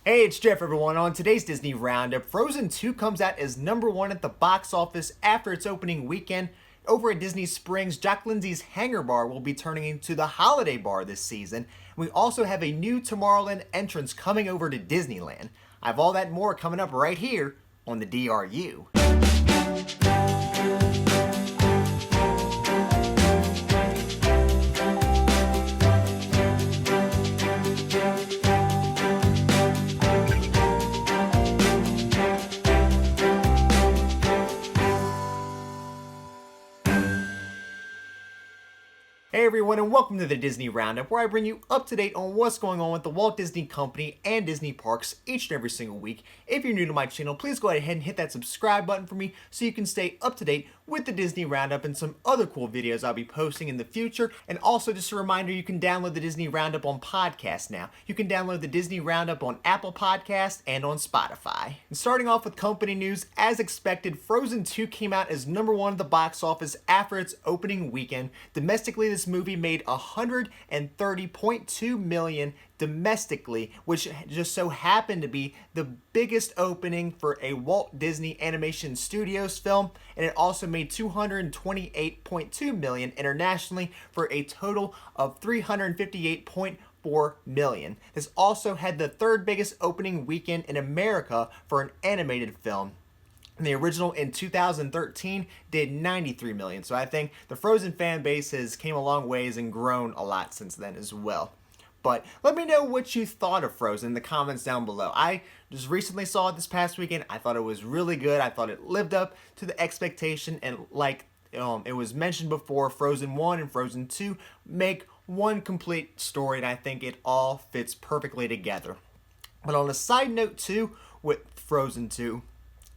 Hey, it's Jeff, everyone. On today's Disney Roundup, Frozen 2 comes out as #1 at the box office after its opening weekend. Over at Disney Springs, Jock Lindsey's Hangar Bar will be turning into the Holiday Bar this season. We also have a new Tomorrowland entrance coming over to Disneyland. I have all that and more coming up right here on the DRU. Hey everyone, and welcome to the Disney Roundup, where I bring you up to date on what's going on with the Walt Disney Company and Disney Parks each and every single week. If you're new to my channel, please go ahead and hit that subscribe button for me so you can stay up to date with the Disney Roundup and some other cool videos I'll be posting in the future. And also just a reminder, you can download the Disney Roundup on podcast now. You can download the Disney Roundup on Apple Podcasts and on Spotify. And starting off with company news, as expected, Frozen 2 came out as #1 at the box office after its opening weekend. Domestically, this movie made $130.2 million domestically, which just so happened to be the biggest opening for a Walt Disney Animation Studios film, and it also made $228.2 million internationally for a total of $358.4 million. This also had the third biggest opening weekend in America for an animated film. The original in 2013 did $93 million, so I think the Frozen fan base has came a long ways and grown a lot since then as well. But let me know what you thought of Frozen in the comments down below. I just recently saw it this past weekend. I thought it was really good. I thought it lived up to the expectation, and like it was mentioned before, Frozen 1 and Frozen 2 make one complete story, and I think it all fits perfectly together. But on a side note too, with Frozen 2,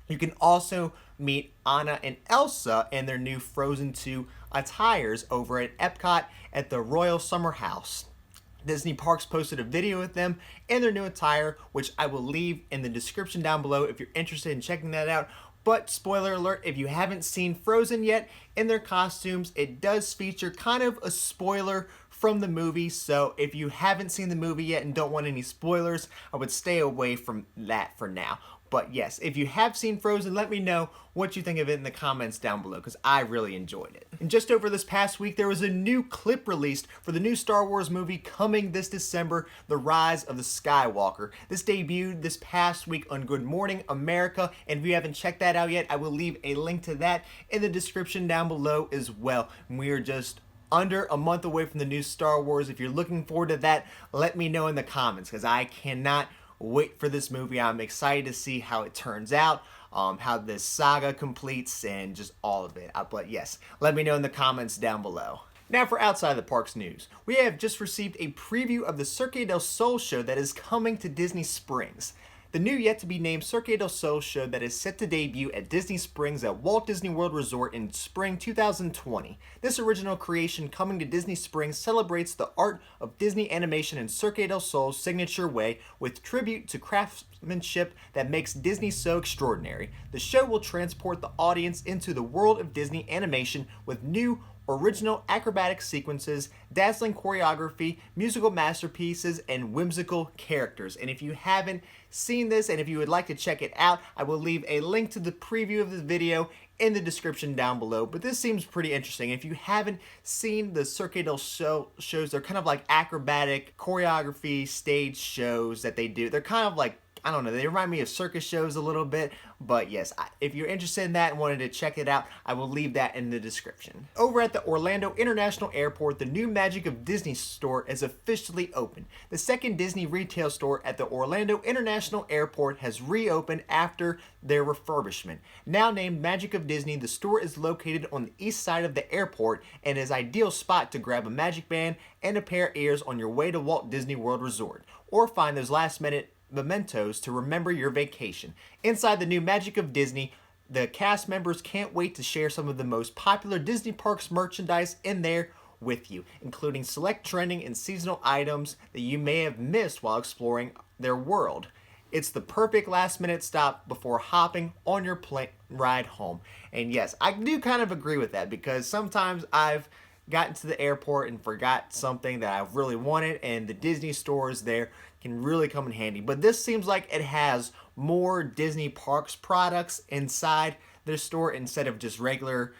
you can also meet Anna and Elsa in their new Frozen 2 attires over at Epcot at the Royal Summer House. Disney Parks posted a video with them in their new attire, which I will leave in the description down below if you're interested in checking that out. But spoiler alert, if you haven't seen Frozen yet, in their costumes, it does feature kind of a spoiler from the movie. So if you haven't seen the movie yet and don't want any spoilers, I would stay away from that for now. But yes, if you have seen Frozen, let me know what you think of it in the comments down below, because I really enjoyed it. And just over this past week, there was a new clip released for the new Star Wars movie coming this December, The Rise of the Skywalker. This debuted this past week on Good Morning America, and if you haven't checked that out yet, I will leave a link to that in the description down below as well. And we are just under a month away from the new Star Wars. If you're looking forward to that, let me know in the comments, because I cannot wait for this movie. I'm excited to see how it turns out, how this saga completes, and just all of it. But yes, let me know in the comments down below. Now for outside the parks news. We have just received a preview of the Cirque du Soleil show that is coming to Disney Springs. The new yet-to-be-named Cirque du Soleil show that is set to debut at Disney Springs at Walt Disney World Resort in spring 2020. This original creation coming to Disney Springs celebrates the art of Disney animation in Cirque du Soleil's signature way, with tribute to craftsmanship that makes Disney so extraordinary. The show will transport the audience into the world of Disney animation with new original acrobatic sequences, dazzling choreography, musical masterpieces, and whimsical characters. And if you haven't seen this, and if you would like to check it out, I will leave a link to the preview of this video in the description down below. But this seems pretty interesting. If you haven't seen the Cirque du Soleil shows, they're kind of like acrobatic choreography stage shows that they do. They're kind of like, I don't know, they remind me of circus shows a little bit, but yes, if you're interested in that and wanted to check it out, I will leave that in the description. Over at the Orlando International Airport, the new Magic of Disney store is officially open. The second Disney retail store at the Orlando International Airport has reopened after their refurbishment. Now named Magic of Disney, the store is located on the east side of the airport and is an ideal spot to grab a magic band and a pair of ears on your way to Walt Disney World Resort, or find those last-minute mementos to remember your vacation. Inside the new Magic of Disney, the cast members can't wait to share some of the most popular Disney Parks merchandise in there with you, including select trending and seasonal items that you may have missed while exploring their world. It's the perfect last-minute stop before hopping on your plane ride home. And yes, I do kind of agree with that, because sometimes I've got into the airport and forgot something that I really wanted, and the Disney stores there can really come in handy. But this seems like it has more Disney Parks products inside their store instead of just regular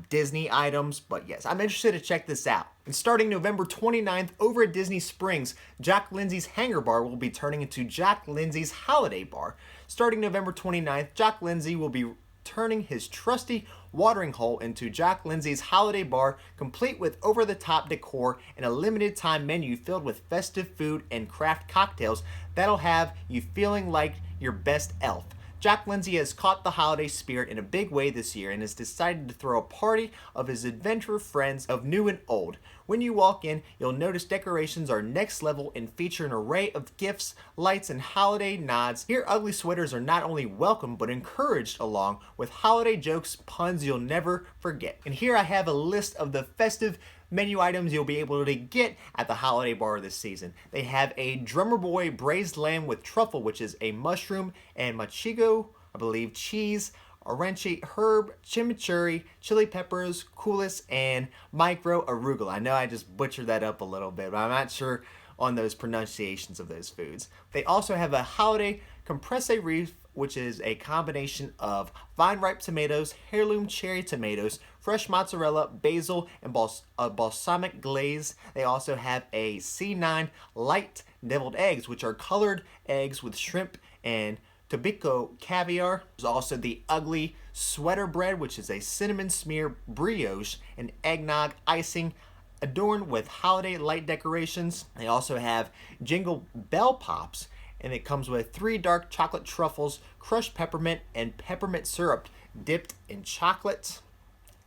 Disney items. But yes, I'm interested to check this out. And starting November 29th over at Disney Springs, Jock Lindsey's Hangar Bar will be turning into Jock Lindsey's Holiday Bar. Starting November 29th, Jock Lindsey will be turning his trusty watering hole into Jock Lindsey's Holiday Bar, complete with over-the-top decor and a limited-time menu filled with festive food and craft cocktails that'll have you feeling like your best elf. Jock Lindsey has caught the holiday spirit in a big way this year and has decided to throw a party of his adventurer friends of new and old. When you walk in, you'll notice decorations are next level and feature an array of gifts, lights, and holiday nods. Here, ugly sweaters are not only welcome but encouraged, along with holiday jokes, puns you'll never forget. And here I have a list of the festive menu items you'll be able to get at the Holiday Bar this season. They have a Drummer Boy braised lamb with truffle, which is a mushroom and machigo, I believe, cheese, orange herb, chimichurri, chili peppers, coulis, and micro arugula. I know I just butchered that up a little bit, but I'm not sure on those pronunciations of those foods. They also have a holiday compresse reef, which is a combination of vine-ripe tomatoes, heirloom cherry tomatoes, fresh mozzarella, basil, and balsamic glaze. They also have a C9 light deviled eggs, which are colored eggs with shrimp and Tobacco caviar. There's also the ugly sweater bread, which is a cinnamon smear brioche and eggnog icing adorned with holiday light decorations. They also have Jingle Bell Pops, and it comes with 3 dark chocolate truffles, crushed peppermint, and peppermint syrup dipped in chocolate.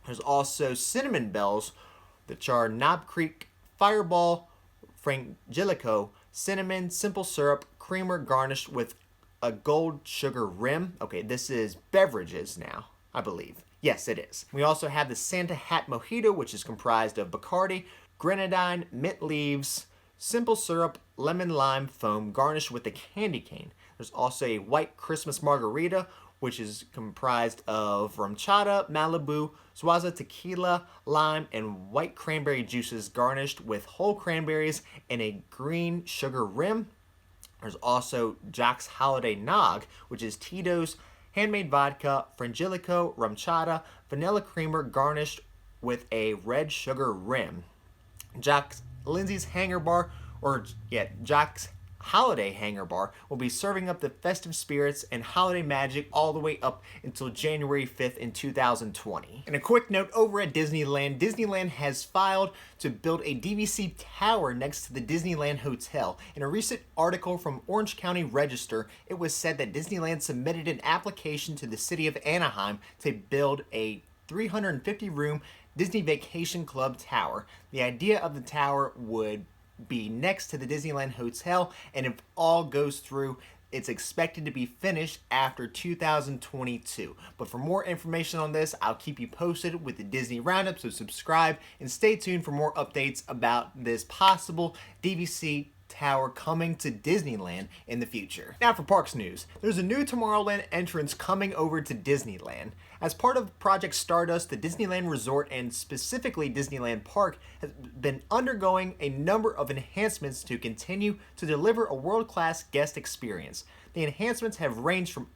There's also Cinnamon Bells, which are Knob Creek Fireball, Frangelico, cinnamon, simple syrup, creamer garnished with a gold sugar rim. Okay, this is beverages now, I believe. Yes, it is. We also have the Santa Hat Mojito, which is comprised of Bacardi, grenadine, mint leaves, simple syrup, lemon lime foam garnished with a candy cane. There's also a White Christmas Margarita, which is comprised of RumChata, Malibu, Swaza tequila, lime, and white cranberry juices garnished with whole cranberries and a green sugar rim. There's also Jock's Holiday Nog, which is Tito's handmade vodka, Frangelico, RumChata, vanilla creamer garnished with a red sugar rim. Jock Lindsey's Hangar Bar, Jock's Holiday Hangar Bar will be serving up the festive spirits and holiday magic all the way up until January 5th in 2020. And a quick note over at Disneyland, Disneyland has filed to build a DVC tower next to the Disneyland Hotel. In a recent article from Orange County Register, it was said that Disneyland submitted an application to the city of Anaheim to build a 350-room Disney Vacation Club tower. The idea of the tower would be next to the Disneyland Hotel, and if all goes through, it's expected to be finished after 2022. But for more information on this, I'll keep you posted with the Disney Roundup, so subscribe and stay tuned for more updates about this possible DVC tower coming to Disneyland in the future. Now for parks news. There's a new Tomorrowland entrance coming over to Disneyland. As part of Project Stardust, the Disneyland Resort and specifically Disneyland Park has been undergoing a number of enhancements to continue to deliver a world-class guest experience. The enhancements have ranged from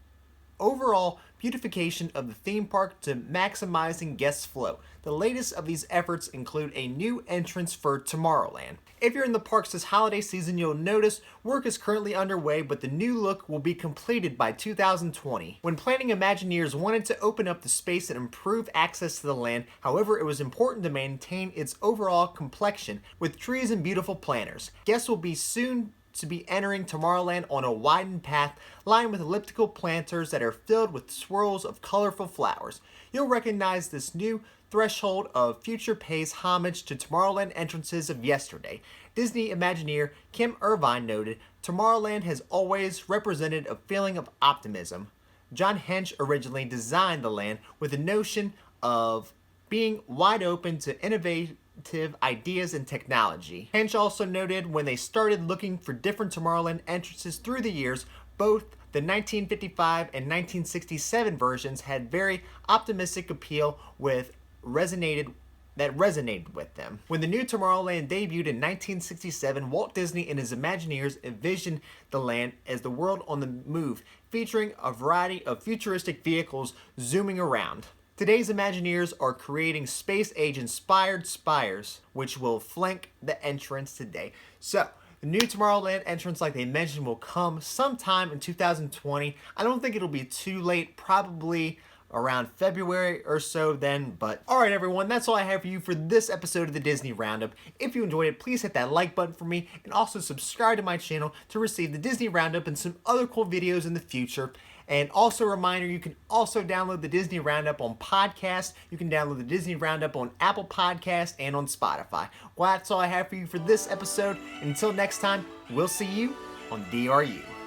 overall beautification of the theme park to maximizing guest flow. The latest of these efforts include a new entrance for Tomorrowland. If you're in the parks this holiday season, you'll notice work is currently underway, but the new look will be completed by 2020. When planning, Imagineers wanted to open up the space and improve access to the land. However, it was important to maintain its overall complexion with trees and beautiful planters. Guests will be soon to be entering Tomorrowland on a widened path lined with elliptical planters that are filled with swirls of colorful flowers. You'll recognize this new threshold of future pays homage to Tomorrowland entrances of yesterday. Disney Imagineer Kim Irvine noted, "Tomorrowland has always represented a feeling of optimism." John Hench originally designed the land with the notion of being wide open to innovative ideas and technology. Hench also noted when they started looking for different Tomorrowland entrances through the years, both the 1955 and 1967 versions had very optimistic appeal that that resonated with them. When the new Tomorrowland debuted in 1967, Walt Disney and his Imagineers envisioned the land as the world on the move, featuring a variety of futuristic vehicles zooming around. Today's Imagineers are creating space-age inspired spires, which will flank the entrance today. So, the new Tomorrowland entrance, like they mentioned, will come sometime in 2020. I don't think it'll be too late, probably around February or so then, but alright everyone, that's all I have for you for this episode of the Disney Roundup. If you enjoyed it, please hit that like button for me, and also subscribe to my channel to receive the Disney Roundup and some other cool videos in the future. And also a reminder, you can also download the Disney Roundup on podcast. You can download the Disney Roundup on Apple Podcasts and on Spotify. Well, that's all I have for you for this episode. Until next time, we'll see you on DRU.